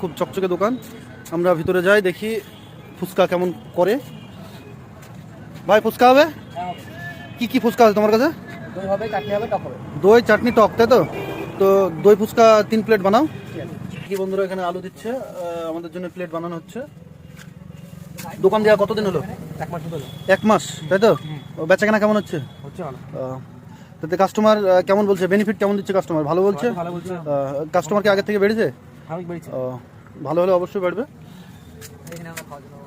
খুব চকচকে দোকান। আমরা ভিতরে যাই, দেখি ফুচকা কেমন করে। ভাই ফুচকা হবে? কি কি ফুচকা আছে তোমার কাছে? দই হবে, চাটনি হবে, টক হবে। দই, চাটনি, টক, তাই তো? তো দই ফুচকা 3 প্লেট বানাও। কি বন্ধুরা, এখানে আলু দিচ্ছে, আমাদের জন্য প্লেট বানানো হচ্ছে। দোকান দেওয়া কতদিন হলো? 1 মাস হলো। 1 মাস, তাই তো? বেচা কেনা কেমন হচ্ছে? হচ্ছে ভালো। তাতে কাস্টমার কেমন বলছে? বেনিফিট কেমন দিচ্ছে কাস্টমার? ভালো বলছে? ভালো বলছে। কাস্টমার কি আগের থেকে বেড়েছে? আমি বেরিয়েছি। ভালো হলে অবশ্যই বাড়বে। এখানে আমরা খাওয়া দাওয়া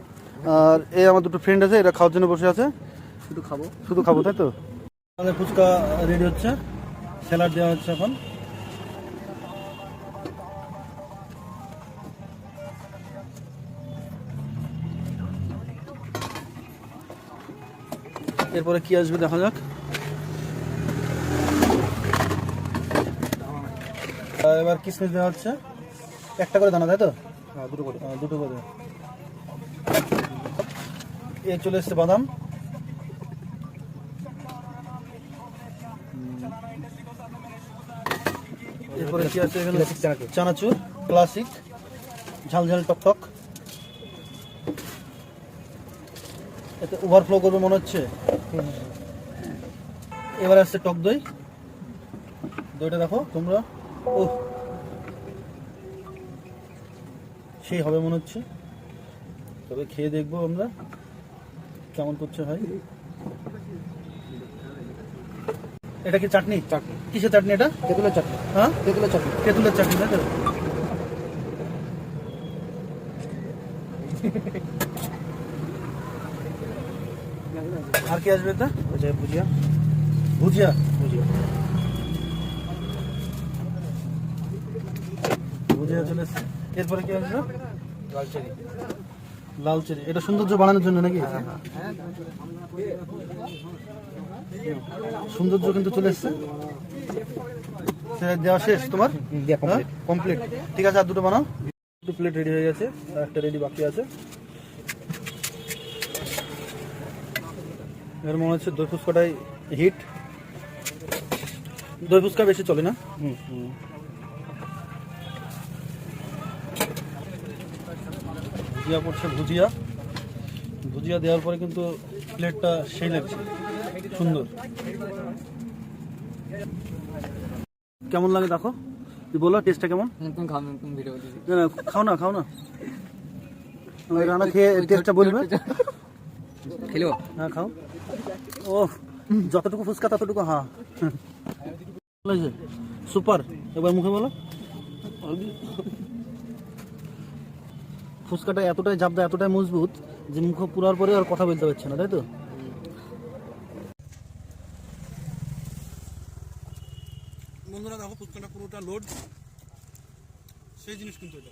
আর এই আমার দুটো ফ্রেন্ড আছে, এরা খাওয়ার জন্য বসে আছে। শুধু খাবো, তাই তো? আমাদের ফুচকা রেডি হচ্ছে, স্যালাড দেওয়া হচ্ছে এখন। এরপরে কি আসবে দেখা যাক। এবার কিসমিস দেওয়া হচ্ছে, একটা করে দানা, তাই তো? হ্যাঁ, দুটো করে। দুটো করে। এ চলে এসছে বাদাম। এরপরে কি আছে এখানে? চানাচুর ক্লাসিক, ঝাল ঝাল টক টক। এতে ওভারফ্লো করবে মনে হচ্ছে। এবার আসছে টক দই। দইটা দেখো তোমরা, ও সেই হবে মনে হচ্ছে। তবে খেয়ে দেখবো আমরা কেমন করছে ভাই। এটা কি চাটনি? চাটনি। কিসের চাটনি এটা? তেঁতুলের চাটনি। হ্যাঁ, তেঁতুলের চাটনি। তেঁতুলের চাটনি, তাই তো? আর কি আসবে এটা? ভুজিয়া। ভুজিয়া। ভুজিয়া। ভুজিয়া চলে এসছে। এরপরে কি আসবে? লাল চেরি। লাল চেরি। এটা সৌন্দর্য বাড়ানোর জন্য নাকি? সৌন্দর্য কিন্তু চলে এসছে। দেওয়া শেষ তোমার? কমপ্লিট। ঠিক আছে, আর দুটো বানাও। দুটো প্লেট রেডি হয়ে গেছে, আর একটা রেডি বাকি আছে। এর মনে হচ্ছে দই ফুচকাটাই হিট। দই ফুচকা বেশি চলে না। ভুজিয়া পড়ছে, ভুজিয়া। ভুজিয়া দেওয়ার পরে কিন্তু প্লেটটা সেই লাগছে, সুন্দর। কেমন লাগে দেখো, তুই বলো টেস্টটা কেমন? তুমি খাও, তুমি ভিডিও দিছি। না, না, খাও না, খাও না। রান্না খেয়ে টেস্টটা বলবে। খেলো? হ্যাঁ খাও। ও, যতটুকু ফুচকা ততটুকু হ্যাঁ। সুপার। এবার মুখে বলো। ফুচকাটা এতটাই জাবদা, এতটাই মজবুত যে মুখে পুরার পরে আর কথা বলতে পারছে না, তাই তো? বন্ধুরা দেখো, ফুচকাটা পুরোটা লোড, সেই জিনিস কিন্তু এটা।